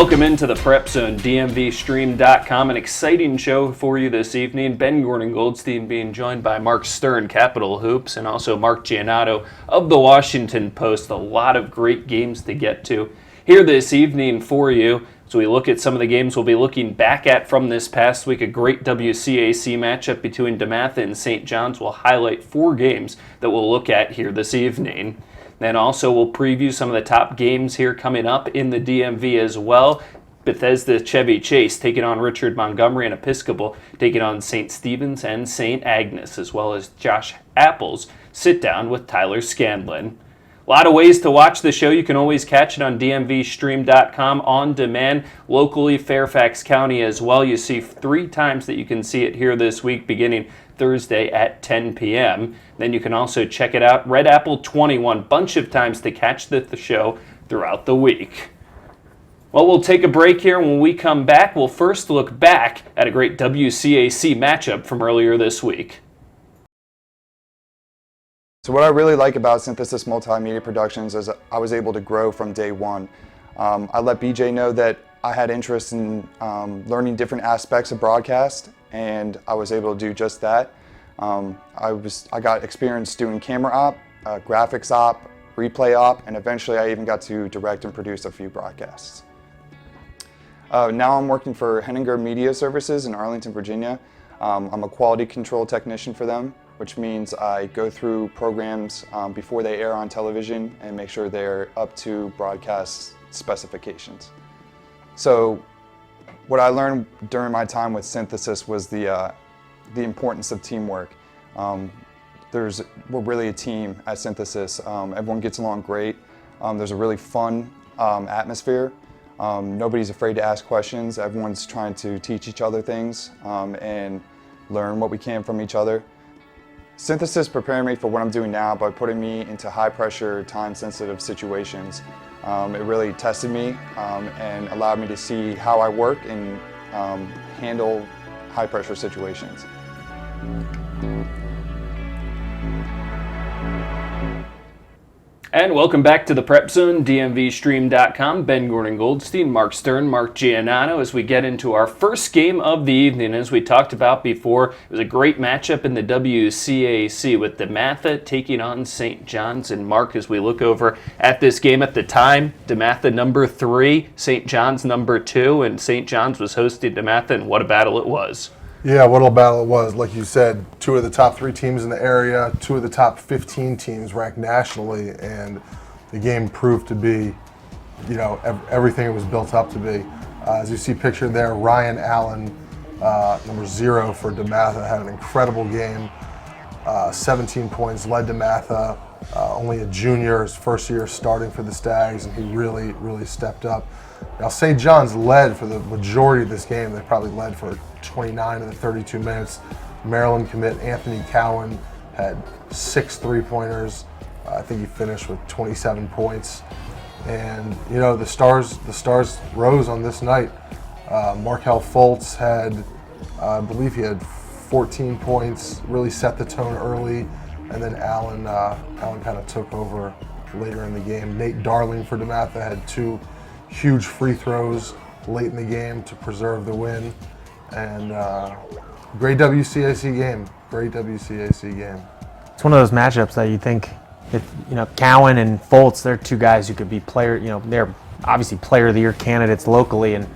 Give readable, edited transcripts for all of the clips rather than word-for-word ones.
Welcome into the PrepZone, DMVSTREAM.com. An exciting show for you this evening. Ben Gordon Goldstein being joined by Mark Stern, Capital Hoops, and also Mark Giannotto of the Washington Post. A lot of great games to get to here this evening for you. As we look at some of the games we'll be looking back at from this past week, a great WCAC matchup between DeMatha and St. John's. We'll highlight 4 games that we'll look at here this evening. Then also we'll preview some of the top games here coming up in the DMV as well. Bethesda Chevy Chase taking on Richard Montgomery, and Episcopal taking on St. Stephen's and St. Agnes, as well as Josh Apple's sit down with Tyler Scanlon. A lot of ways to watch the show. You can always catch it on DMVSTREAM.com on demand, locally Fairfax County as well. You see 3 times that you can see it here this week, beginning Thursday at 10 p.m. Then you can also check it out, Red Apple 21, bunch of times to catch the show throughout the week. Well, we'll take a break here. When we come back, we'll first look back at a great WCAC matchup from earlier this week. So what I really like about Synthesis Multimedia Productions is I was able to grow from day one. I let BJ know that I had interest in learning different aspects of broadcast, and I was able to do just that. I got experience doing camera op, graphics op, replay op, and eventually I even got to direct and produce a few broadcasts. Now I'm working for Henninger Media Services in Arlington, Virginia. I'm a quality control technician for them, which means I go through programs before they air on television and make sure they're up to broadcast specifications. So what I learned during my time with Synthesis was the importance of teamwork. We're really a team at Synthesis. Everyone gets along great. There's a really fun atmosphere. Nobody's afraid to ask questions. Everyone's trying to teach each other things and learn what we can from each other. Synthesis prepared me for what I'm doing now by putting me into high-pressure, time-sensitive situations. It really tested me and allowed me to see how I work and handle high-pressure situations. And welcome back to the PrepZone, DMVSTREAM.com. Ben Gordon Goldstein, Mark Stern, Mark Giannotto, as we get into our first game of the evening. As we talked about before, it was a great matchup in the WCAC with DeMatha taking on St. John's. And Mark, as we look over at this game at the time, DeMatha number 3, St. John's number 2, and St. John's was hosting DeMatha, and what a battle it was. Yeah, what a battle it was. Like you said, 2 of the top 3 teams in the area, 2 of the top 15 teams ranked nationally, and the game proved to be, everything it was built up to be. As you see pictured there, Ryan Allen, number 0 for DeMatha, had an incredible game. 17 points, led DeMatha, only a junior, his first year starting for the Stags, and he really, really stepped up. Now, St. John's led for the majority of this game. They probably led for 29 of the 32 minutes. Maryland commit Anthony Cowan had 6 3-pointers. I think he finished with 27 points. And, the stars rose on this night. Markel Fultz had, I believe he had 14 points, really set the tone early. And then Allen kind of took over later in the game. Nate Darling for DeMatha had 2 huge free throws late in the game to preserve the win, and great WCAC game. It's one of those matchups that you think, Cowan and Fultz, they're 2 guys who could be they're obviously player of the year candidates locally, and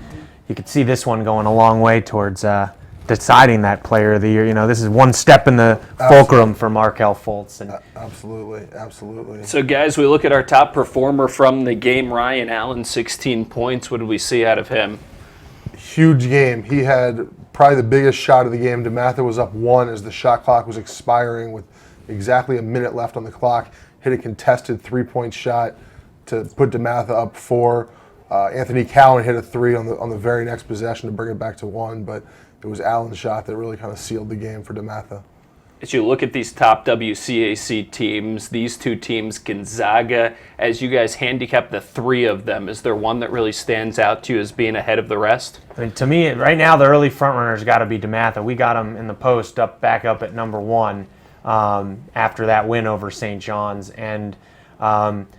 you could see this one going a long way towards deciding that player of the year. This is one step in the fulcrum for Markel Fultz. And Absolutely. So, guys, we look at our top performer from the game, Ryan Allen, 16 points. What did we see out of him? Huge game. He had probably the biggest shot of the game. DeMatha was up 1 as the shot clock was expiring with exactly a minute left on the clock. Hit a contested 3-point shot to put DeMatha up 4. Anthony Cowan hit a 3 on the very next possession to bring it back to 1, but it was Allen's shot that really kind of sealed the game for DeMatha. As you look at these top WCAC teams, these 2 teams, Gonzaga, as you guys handicap the 3 of them, is there one that really stands out to you as being ahead of the rest? I mean, to me, right now, the early frontrunners got to be DeMatha. We got them in the post back up at number 1 after that win over St. John's. And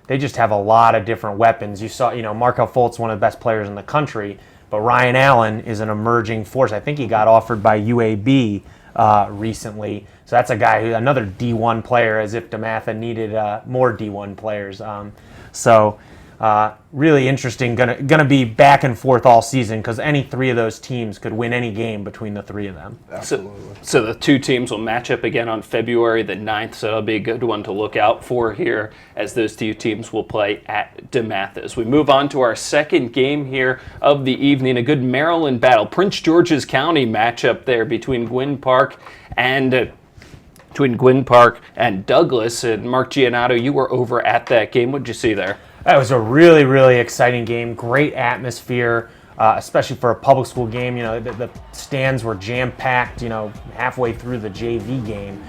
They just have a lot of different weapons. You saw, Markel Fultz, one of the best players in the country, but Ryan Allen is an emerging force. I think he got offered by UAB recently. So that's a guy who, another D1 player, as if DeMatha needed more D1 players. Really interesting. Gonna be back and forth all season because any three of those teams could win any game between the three of them. Absolutely. So the two teams will match up again on February the 9th, so that'll be a good one to look out for here as those two teams will play at DeMatha. As we move on to our second game here of the evening, a good Maryland battle. Prince George's County matchup there between Gwynn Park and Douglas. And Mark Giannato, you were over at that game. What did you see there? That was a really, really exciting game. Great atmosphere, especially for a public school game. The stands were jam-packed, halfway through the JV game.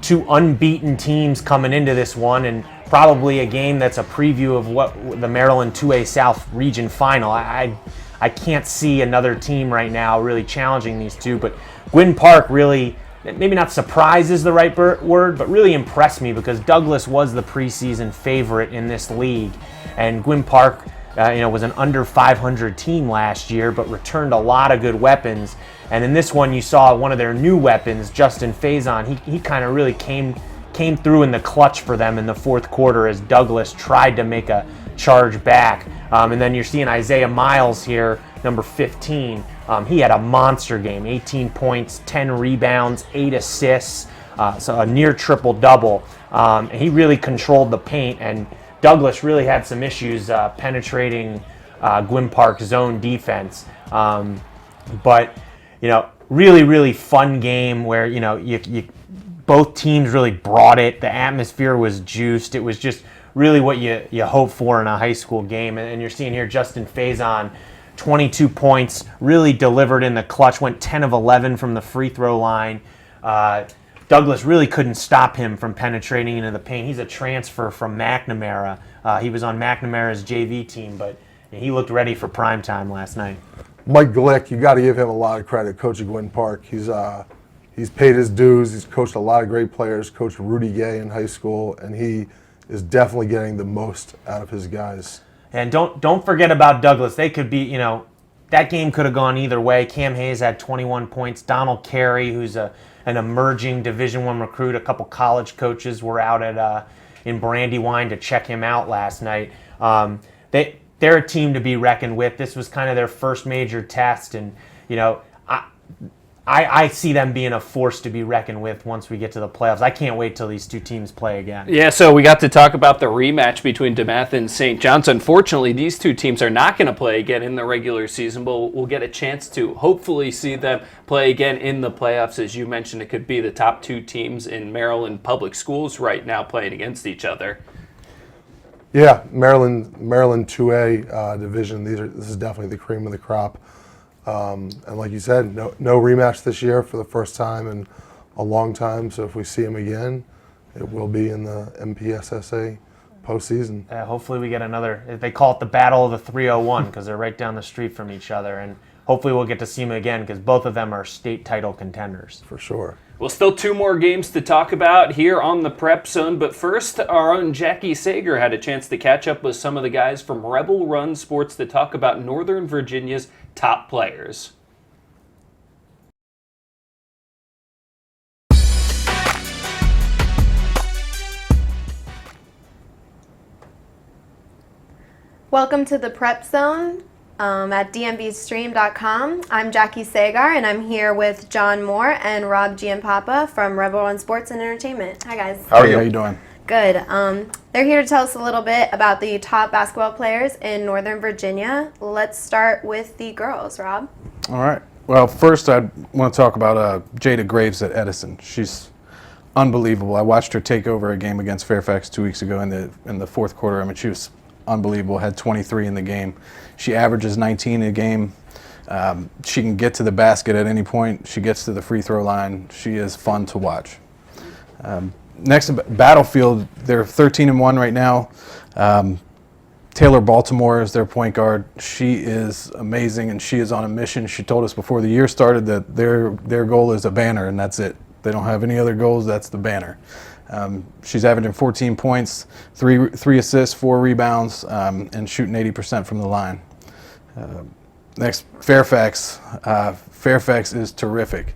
Two unbeaten teams coming into this one, and probably a game that's a preview of what the Maryland 2A South Region Final. I can't see another team right now really challenging these two, but Gwynn Park really, maybe not surprise is the right word, but really impressed me because Douglas was the preseason favorite in this league. And Gwynn Park, was an under 500 team last year, but returned a lot of good weapons. And in this one, you saw one of their new weapons, Justin Faison. He kind of really came through in the clutch for them in the fourth quarter as Douglas tried to make a charge back. And then you're seeing Isaiah Miles here, number 15. He had a monster game, 18 points, 10 rebounds, 8 assists, so a near triple-double. He really controlled the paint, and Douglas really had some issues penetrating Gwynn Park's zone defense. But, really, really fun game where, both teams really brought it. The atmosphere was juiced. It was just really what you hope for in a high school game. And you're seeing here Justin Faison, 22 points, really delivered in the clutch, went 10 of 11 from the free throw line. Douglas really couldn't stop him from penetrating into the paint. He's a transfer from McNamara. He was on McNamara's JV team, but he looked ready for prime time last night. Mike Glick, you got to give him a lot of credit, coach of Gwynn Park. He's paid his dues. He's coached a lot of great players, coached Rudy Gay in high school, and he is definitely getting the most out of his guys. And don't forget about Douglas. They could be, that game could have gone either way. Cam Hayes had 21 points. Donald Carey, who's an emerging Division I recruit. A couple college coaches were out at in Brandywine to check him out last night. They're a team to be reckoned with. This was kind of their first major test, and I see them being a force to be reckoned with once we get to the playoffs. I can't wait till these two teams play again. Yeah, so we got to talk about the rematch between DeMatha and St. John's. Unfortunately, these two teams are not going to play again in the regular season, but we'll get a chance to hopefully see them play again in the playoffs. As you mentioned, it could be the top two teams in Maryland public schools right now playing against each other. Yeah, Maryland 2A division. This is definitely the cream of the crop. And like you said, no rematch this year for the first time in a long time. So if we see them again, it will be in the MPSSA postseason. Hopefully we get another. They call it the Battle of the 301 because they're right down the street from each other. And hopefully we'll get to see them again because both of them are state title contenders. For sure. Well, still two more games to talk about here on the Prep Zone, but first, our own Jackie Sager had a chance to catch up with some of the guys from Rebel Run Sports to talk about Northern Virginia's top players. Welcome to the Prep Zone at DMVSTREAM.COM. I'm Jackie Sagar, and I'm here with John Moore and Rob Giampapa from Rebel Run Sports and Entertainment. Hi, guys. How are you? How you doing? Good. They're here to tell us a little bit about the top basketball players in Northern Virginia. Let's start with the girls, Rob. All right. Well, first I want to talk about Jada Graves at Edison. She's unbelievable. I watched her take over a game against Fairfax 2 weeks ago in the fourth quarter. I mean, she was unbelievable. Had 23 in the game. She averages 19 a game. She can get to the basket at any point. She gets to the free throw line. She is fun to watch. Next, Battlefield, they're 13-1 right now. Taylor Baltimore is their point guard. She is amazing, and she is on a mission. She told us before the year started that their goal is a banner, and that's it. They don't have any other goals. That's the banner. She's averaging 14 points, three assists, 4 rebounds, and shooting 80% from the line. Next, Fairfax. Fairfax is terrific.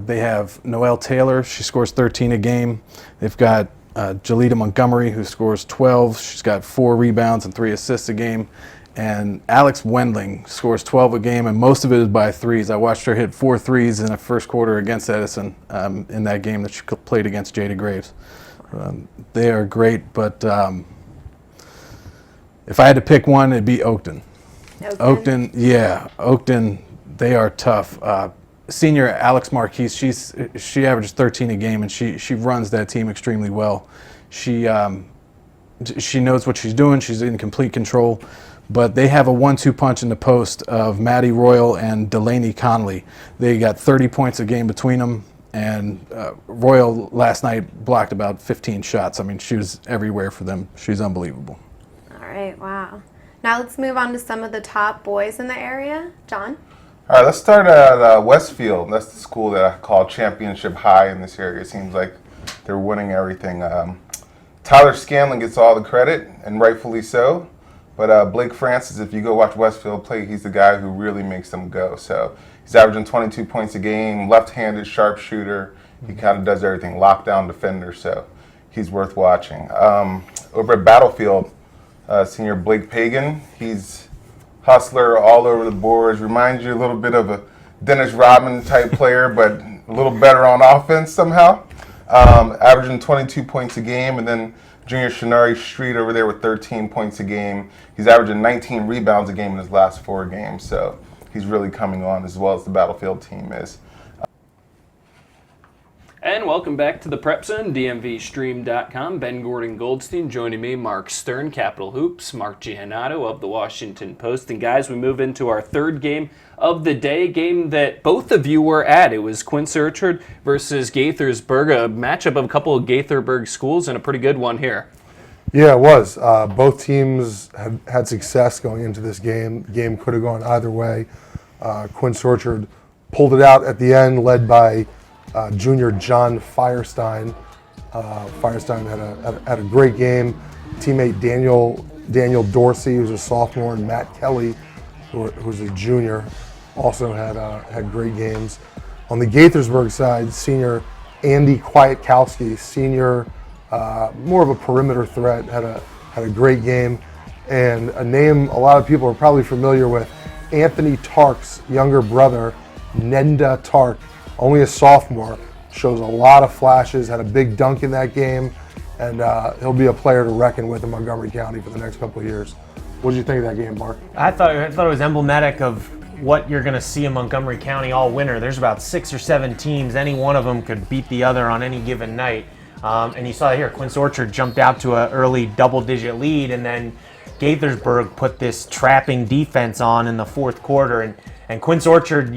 They have Noelle Taylor. She scores 13 a game. They've got Jalita Montgomery, who scores 12. She's got 4 rebounds and 3 assists a game. And Alex Wendling scores 12 a game, and most of it is by threes. I watched her hit 4 threes in the first quarter against Edison in that game that she played against Jada Graves. They are great, but if I had to pick one, it'd be Oakton. Oakton, they are tough. Senior Alex Marquise, she averages 13 a game, and she runs that team extremely well. She knows what she's doing. She's in complete control. But they have a 1-2 punch in the post of Maddie Royal and Delaney Conley. They got 30 points a game between them, and Royal last night blocked about 15 shots. I mean, she was everywhere for them. She's unbelievable. All right, wow. Now let's move on to some of the top boys in the area. John? All right, let's start at Westfield. That's the school that I call Championship High in this area. It seems like they're winning everything. Tyler Scanlon gets all the credit, and rightfully so. But Blake Francis, if you go watch Westfield play, he's the guy who really makes them go. So he's averaging 22 points a game, left-handed sharpshooter. He kind of does everything, lockdown defender, so he's worth watching. Over at Battlefield, senior Blake Pagan, he's hustler all over the boards. Reminds you a little bit of a Dennis Rodman type player, but a little better on offense somehow. Averaging 22 points a game, and then junior Shanari Street over there with 13 points a game. He's averaging 19 rebounds a game in his last 4 games, so he's really coming on as well as the Battlefield team is. And welcome back to the PrepZone, DMVSTREAM.com. Ben Gordon Goldstein joining me, Mark Stern, Capital Hoops, Mark Giannato of the Washington Post. And guys, we move into our third game of the day, game that both of you were at. It was Quince Orchard versus Gaithersburg, a matchup of a couple of Gaithersburg schools, and a pretty good one here. Yeah, it was. Both teams had success going into this game. The game could have gone either way. Quince Orchard pulled it out at the end, led by junior John Firestein. Firestein had a great game. Teammate Daniel Dorsey, who's a sophomore, and Matt Kelly, who's a junior, also had great games. On the Gaithersburg side, senior Andy Kwiatkowski, senior, more of a perimeter threat, had a great game. And a name a lot of people are probably familiar with, Anthony Tark's younger brother, Nenda Tark, only a sophomore, shows a lot of flashes, had a big dunk in that game, and he'll be a player to reckon with in Montgomery County for the next couple of years. What did you think of that game, Mark? I thought it was emblematic of what you're going to see in Montgomery County all winter. There's about 6 or 7 teams. Any one of them could beat the other on any given night. And you saw here, Quince Orchard jumped out to an early double-digit lead, and then Gaithersburg put this trapping defense on in the fourth quarter. And Quince Orchard,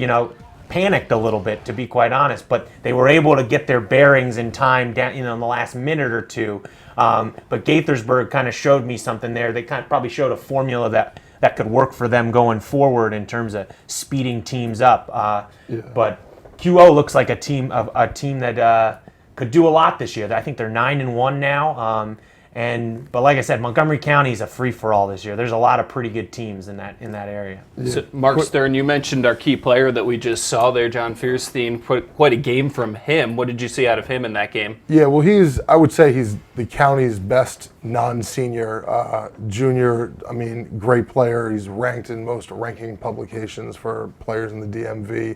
panicked a little bit, to be quite honest, but they were able to get their bearings in time down, in the last minute or two. But Gaithersburg kind of showed me something there. They kind of probably showed a formula that could work for them going forward in terms of speeding teams up. But QO looks like a team that could do a lot this year. I think they're 9-1 now. But like I said, Montgomery County is a free-for-all this year. There's a lot of pretty good teams in that area. Yeah. So Mark Stern, you mentioned our key player that we just saw there, John Fierstein. Quite a game from him. What did you see out of him in that game? Yeah, well, I would say he's the county's best non-senior junior. I mean, great player. He's ranked in most ranking publications for players in the DMV.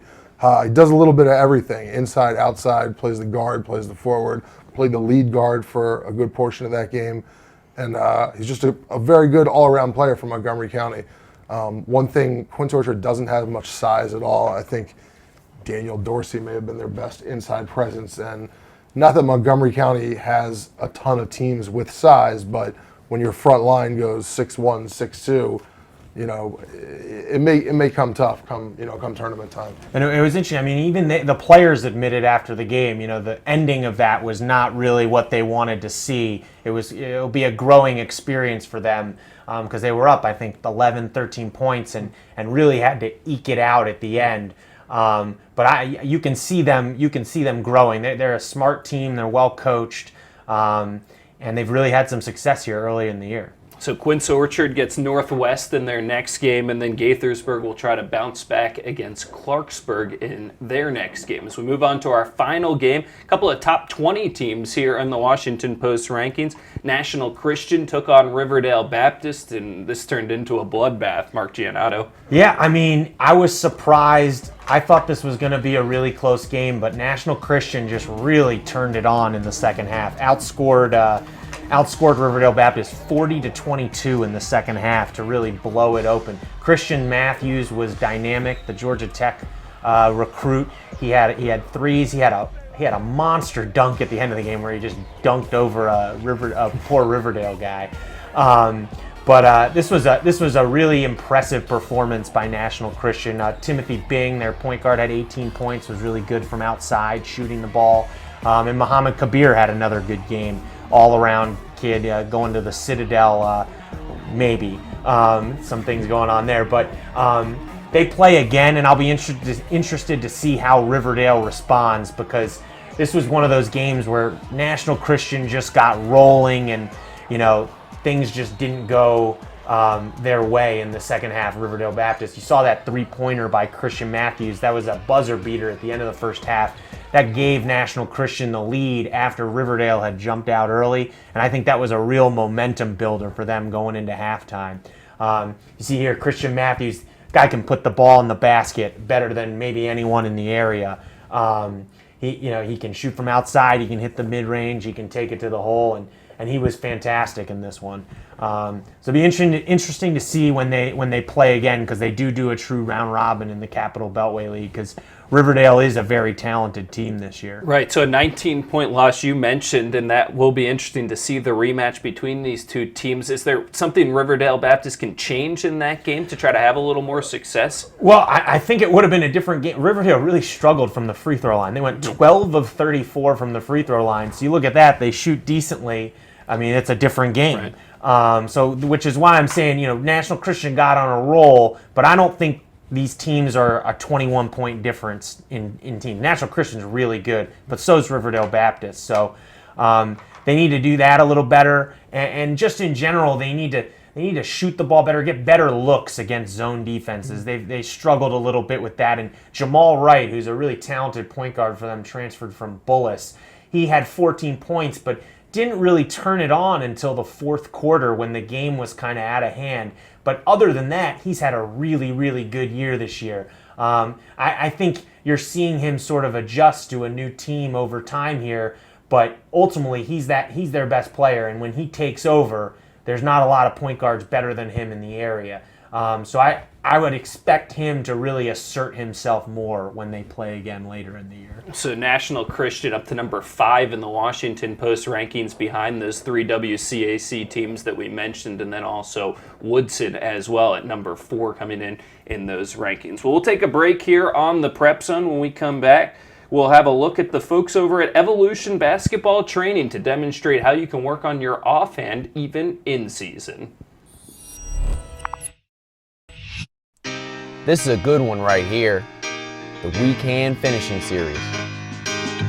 He does a little bit of everything, inside, outside, plays the guard, plays the forward, played the lead guard for a good portion of that game. And he's just a very good all-around player for Montgomery County. One thing, Quince Orchard doesn't have much size at all. I think Daniel Dorsey may have been their best inside presence. And not that Montgomery County has a ton of teams with size, but when your front line goes 6'1", 6'2", it may come tough come tournament time. And it was interesting. I mean, even the players admitted after the game, the ending of that was not really what they wanted to see. It'll be a growing experience for them because they were up, I think, 11, 13 points and really had to eke it out at the end. But you can see them growing. They're a smart team. They're well coached. And they've really had some success here early in the year. So Quince Orchard gets Northwest in their next game, and then Gaithersburg will try to bounce back against Clarksburg in their next game. As we move on to our final game, a couple of top 20 teams here in the Washington Post rankings. National Christian took on Riverdale Baptist, and this turned into a bloodbath, Mark Giannotto. Yeah, I mean, I was surprised. I thought this was going to be a really close game, but National Christian just really turned it on in the second half. Outscored Riverdale Baptist 40-22 in the second half to really blow it open. Christian Matthews was dynamic, the Georgia Tech recruit. He had threes. He had a monster dunk at the end of the game where he just dunked over a poor Riverdale guy. But this was a really impressive performance by National Christian. Timothy Bing, their point guard, had 18 points, was really good from outside shooting the ball. And Muhammad Kabir had another good game. All-around kid, going to the Citadel, maybe. Some things going on there. But they play again, and I'll be interested to see how Riverdale responds, because this was one of those games where National Christian just got rolling and, things just didn't go their way in the second half. Riverdale Baptist, you saw that three-pointer by Christian Matthews. That was a buzzer beater at the end of the first half. That gave National Christian the lead after Riverdale had jumped out early, and I think that was a real momentum builder for them going into halftime. You see here, Christian Matthews, guy can put the ball in the basket better than maybe anyone in the area. He can shoot from outside, he can hit the mid-range, he can take it to the hole, and he was fantastic in this one. So it'll be interesting to see when they play again, because they do a true round robin in the Capital Beltway League, because Riverdale is a very talented team this year. Right, so a 19-point loss you mentioned, and that will be interesting to see the rematch between these two teams. Is there something Riverdale Baptist can change in that game to try to have a little more success? Well, I think it would have been a different game. Riverdale really struggled from the free throw line. They went 12 of 34 from the free throw line. So you look at that, they shoot decently. I mean, it's a different game. Right. Which is why I'm saying, National Christian got on a roll, but I don't think these teams are a 21-point difference in team. National Christian's really good, but so is Riverdale Baptist. So they need to do that a little better, and just in general, they need to shoot the ball better, get better looks against zone defenses. They struggled a little bit with that, and Jamal Wright, who's a really talented point guard for them, transferred from Bullis. He had 14 points, but didn't really turn it on until the fourth quarter when the game was kind of out of hand. But other than that, he's had a really, really good year this year. I think you're seeing him sort of adjust to a new team over time here, but ultimately he's their best player, and when he takes over, there's not a lot of point guards better than him in the area. So I would expect him to really assert himself more when they play again later in the year. So National Christian up to number 5 in the Washington Post rankings, behind those 3 WCAC teams that we mentioned, and then also Woodson as well at number 4 coming in those rankings. Well, we'll take a break here on the Prep Zone. When we come back, we'll have a look at the folks over at Evolution Basketball Training to demonstrate how you can work on your offhand even in season. This is a good one right here, the weak hand finishing series.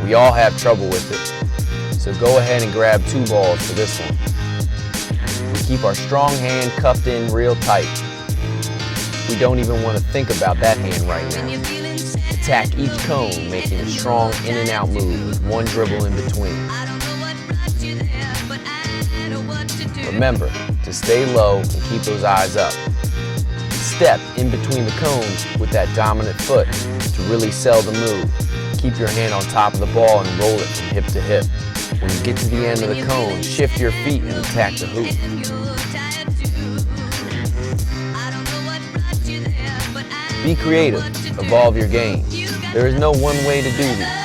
We all have trouble with it, so go ahead and grab 2 balls for this one. We keep our strong hand cupped in real tight. We don't even want to think about that hand right now. Attack each cone, making a strong in and out move with 1 dribble in between. Remember to stay low and keep those eyes up. Step in between the cones with that dominant foot to really sell the move. Keep your hand on top of the ball and roll it from hip to hip. When you get to the end of the cone, shift your feet and attack the hoop. Be creative, evolve your game. There is no one way to do this.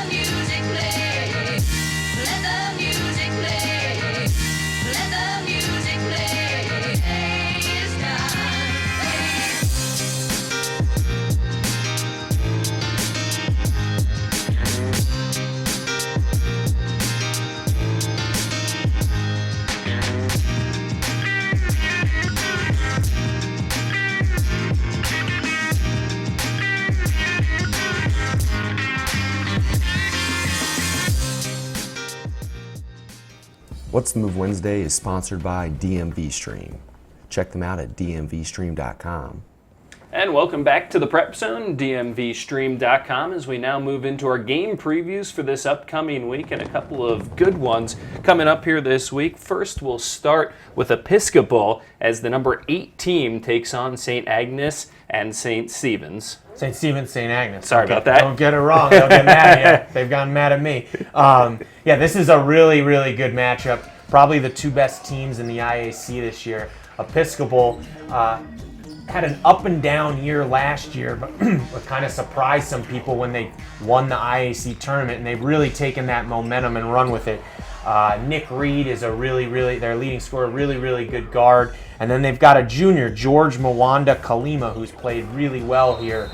What's the Move Wednesday is sponsored by DMVStream. Check them out at DMVSTREAM.COM. And welcome back to the Prep Zone, DMVSTREAM.com, as we now move into our game previews for this upcoming week, and a couple of good ones coming up here this week. First, we'll start with Episcopal as the number 8 team takes on St. Agnes and St. Stephen's. St. Stephen's, St. Agnes. Sorry about that. Don't get it wrong. They'll get mad at you. They've gotten mad at me. Yeah, this is a really, really good matchup. Probably the 2 best teams in the IAC this year. Episcopal had an up and down year last year, but kind of surprised some people when they won the IAC tournament, and they've really taken that momentum and run with it. Nick Reed is their leading scorer, really good guard. And then they've got a junior, George Mwanda Kalima, who's played really well here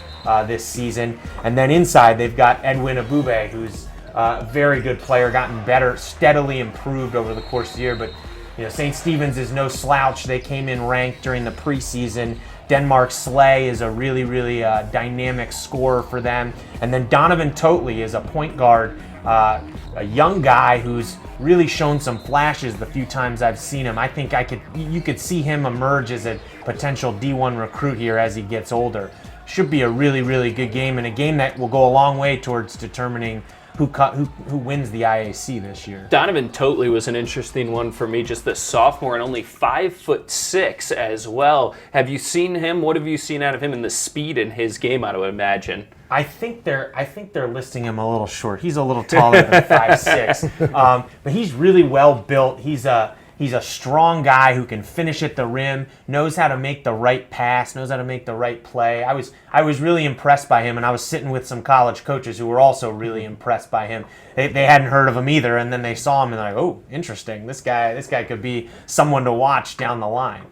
this season. And then inside, they've got Edwin Abube, who's a very good player, gotten better, steadily improved over the course of the year. But St. Stephen's is no slouch. They came in ranked during the preseason. Denmark Slay is a really dynamic scorer for them. And then Donovan Totley is a point guard, a young guy who's really shown some flashes the few times I've seen him. I think you could see him emerge as a potential D1 recruit here as he gets older. Should be a really good game, and a game that will go a long way towards determining who wins the IAC this year. Donovan Totley was an interesting one for me, just a sophomore and only 5'6" as well. Have you seen him? What have you seen out of him, and the speed in his game, I would imagine? I think they're listing him a little short. He's a little taller than 5'6", but he's really well built. He's a strong guy who can finish at the rim, knows how to make the right pass, knows how to make the right play. I was really impressed by him, and I was sitting with some college coaches who were also really impressed by him. They hadn't heard of him either, and then they saw him and they're like, oh, interesting. This guy could be someone to watch down the line.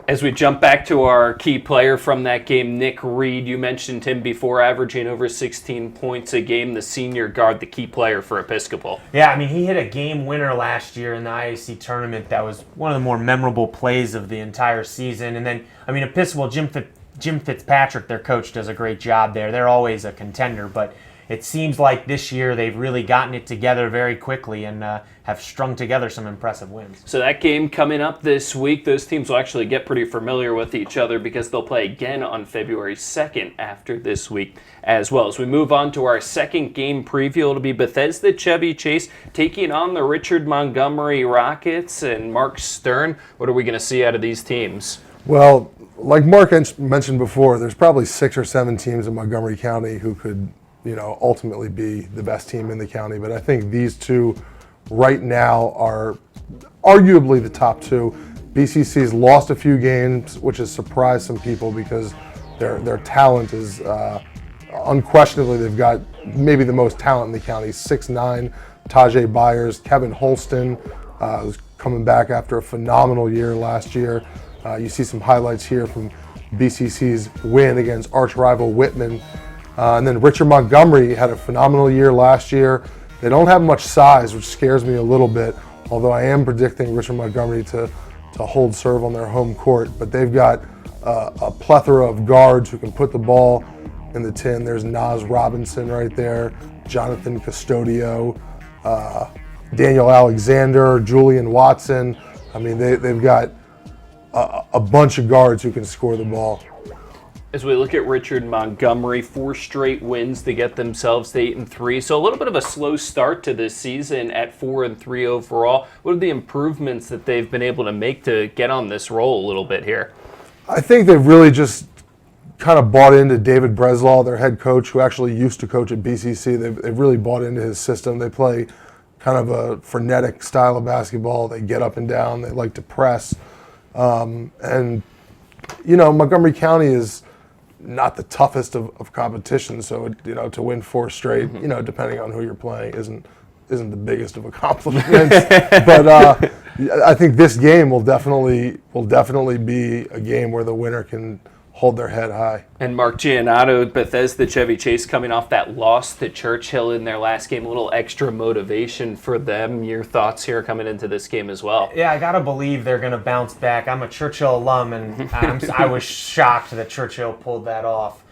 As we jump back to our key player from that game, Nick Reed, you mentioned him before, averaging over 16 points a game, the senior guard, the key player for Episcopal. Yeah, I mean, he hit a game winner last year in the IAC tournament. That was one of the more memorable plays of the entire season. And then, I mean, Episcopal, Jim Fitzpatrick, their coach, does a great job there. They're always a contender, but it seems like this year they've really gotten it together very quickly and have strung together some impressive wins. So that game coming up this week, those teams will actually get pretty familiar with each other because they'll play again on February 2nd after this week as well. As we move on to our second game preview, it'll be Bethesda Chevy Chase taking on the Richard Montgomery Rockets and Mark Stern. What are we going to see out of these teams? Well, like Mark mentioned before, there's probably 6 or 7 teams in Montgomery County who could ultimately be the best team in the county. But I think these two right now are arguably the top 2. BCC's lost a few games, which has surprised some people because their talent is unquestionably, they've got maybe the most talent in the county. 6'9", Tajay Byers, Kevin Holston, who's coming back after a phenomenal year last year. You see some highlights here from BCC's win against arch rival Whitman. And then Richard Montgomery had a phenomenal year last year. They don't have much size, which scares me a little bit, although I am predicting Richard Montgomery to hold serve on their home court. But they've got a plethora of guards who can put the ball in the tin. There's Nas Robinson right there, Jonathan Custodio, Daniel Alexander, Julian Watson. I mean, they've got a bunch of guards who can score the ball. As we look at Richard Montgomery, 4 straight wins to get themselves to 8-3. So a little bit of a slow start to this season at 4-3 overall. What are the improvements that they've been able to make to get on this roll a little bit here? I think they've really just kind of bought into David Breslaw, their head coach, who actually used to coach at BCC. They've really bought into his system. They play kind of a frenetic style of basketball. They get up and down. They like to press. And Montgomery County is not the toughest of competition, so to win 4 straight, depending on who you're playing, isn't the biggest of accomplishments. But I think this game will definitely be a game where the winner can hold their head high. And Mark Giannotto, Bethesda Chevy Chase, coming off that loss to Churchill in their last game, a little extra motivation for them. Your thoughts here coming into this game as well? Yeah, I gotta believe they're gonna bounce back. I'm a Churchill alum, and I was shocked that Churchill pulled that off.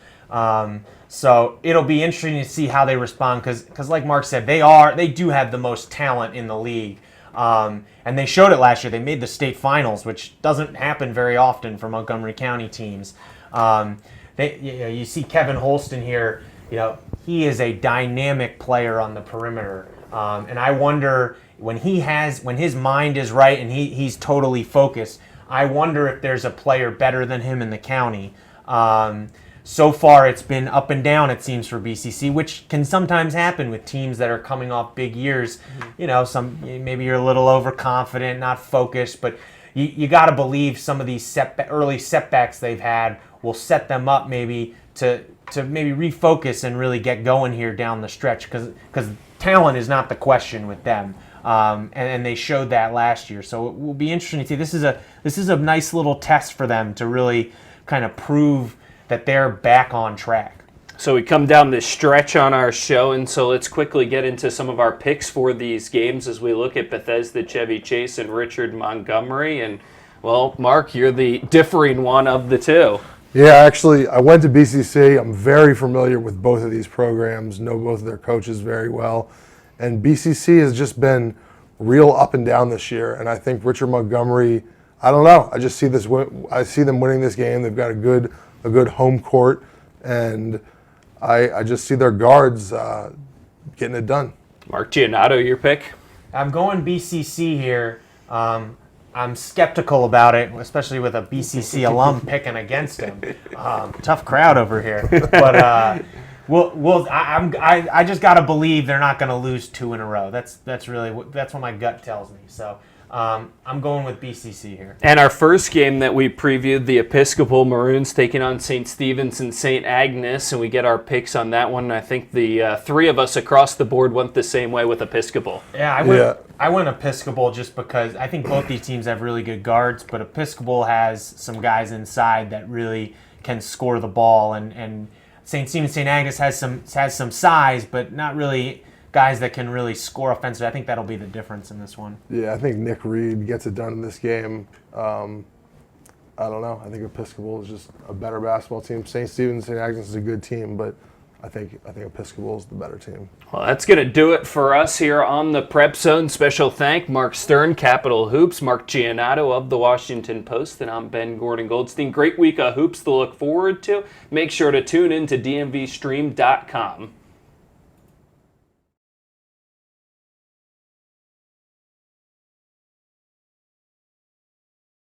So it'll be interesting to see how they respond, because like Mark said, they do have the most talent in the league. And they showed it last year. They made the state finals, which doesn't happen very often for Montgomery County teams. You see Kevin Holston here. He is a dynamic player on the perimeter, and I wonder when his mind is right and he's totally focused. I wonder if there's a player better than him in the county. So far, it's been up and down, it seems, for BCC, which can sometimes happen with teams that are coming off big years. Maybe you're a little overconfident, not focused, but you got to believe some of these early setbacks they've had will set them up maybe to maybe refocus and really get going here down the stretch, because talent is not the question with them. And they showed that last year, so it will be interesting to see. This is a nice little test for them to really kind of prove that they're back on track. So we come down this stretch on our show, and so let's quickly get into some of our picks for these games as we look at Bethesda, Chevy Chase, and Richard Montgomery. And, well, Mark, you're the differing one of the two. Yeah, actually, I went to BCC. I'm very familiar with both of these programs, know both of their coaches very well. And BCC has just been real up and down this year. And I think Richard Montgomery, I don't know. I just see I see them winning this game. They've got a good home court, and I just see their guards getting it done. Mark Giannotto, your pick? I'm going BCC here. I'm skeptical about it, especially with a BCC alum picking against him. Tough crowd over here, but I just got to believe they're not going to lose 2 in a row. That's what my gut tells me. So I'm going with BCC here. And our first game that we previewed, the Episcopal Maroons taking on St. Stephen's and St. Agnes, and we get our picks on that one. I think the three of us across the board went the same way with Episcopal. Yeah, I went Episcopal just because I think both these teams have really good guards, but Episcopal has some guys inside that really can score the ball, and St. Stephen's, St. Agnes has some size, but not really guys that can really score offensively. I think that'll be the difference in this one. Yeah, I think Nick Reed gets it done in this game. I don't know. I think Episcopal is just a better basketball team. St. Stephen's, St. Agnes is a good team, but I think Episcopal is the better team. Well, that's going to do it for us here on the Prep Zone. Special thank Mark Stern, Capital Hoops, Mark Giannotto of the Washington Post, and I'm Ben Gordon Goldstein. Great week of hoops to look forward to. Make sure to tune in to DMVSTREAM.com.